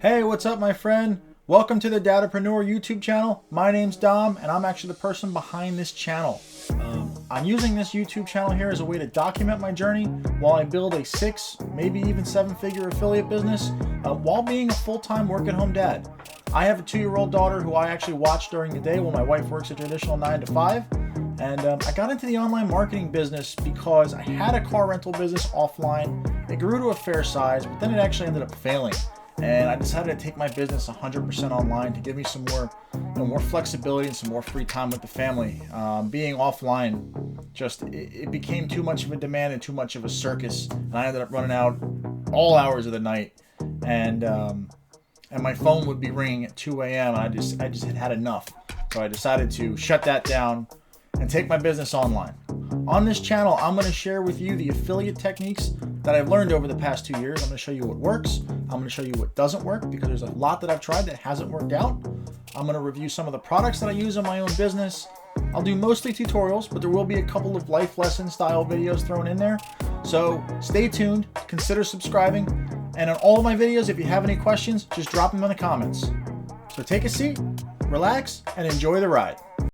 Hey, what's up, my friend? Welcome to the Dadapreneur YouTube channel. My name's Dom, and I'm actually the person behind this channel. I'm using this YouTube channel here as a way to document my journey while I build a 6, maybe even 7-figure affiliate business while being a full-time work-at-home dad. I have a 2-year-old daughter who I actually watch during the day while my wife works a traditional 9 to 5. And I got into the online marketing business because I had a car rental business offline. It grew to a fair size, but then it actually ended up failing. And I decided to take my business 100% online to give me some more, more flexibility and some more free time with the family. Being offline, it became too much of a demand and too much of a circus, and I ended up running out all hours of the night. And my phone would be ringing at 2 a.m. and I just had enough. So I decided to shut that down and take my business online. On this channel, I'm going to share with you the affiliate techniques that I've learned over the past 2 years. I'm going to show you what works. I'm going to show you what doesn't work, because there's a lot that I've tried that hasn't worked out. I'm going to review some of the products that I use in my own business. I'll do mostly tutorials, but there will be a couple of life lesson style videos thrown in there. So stay tuned, consider subscribing, and on all of my videos, if you have any questions, just drop them in the comments. So take a seat, relax, and enjoy the ride.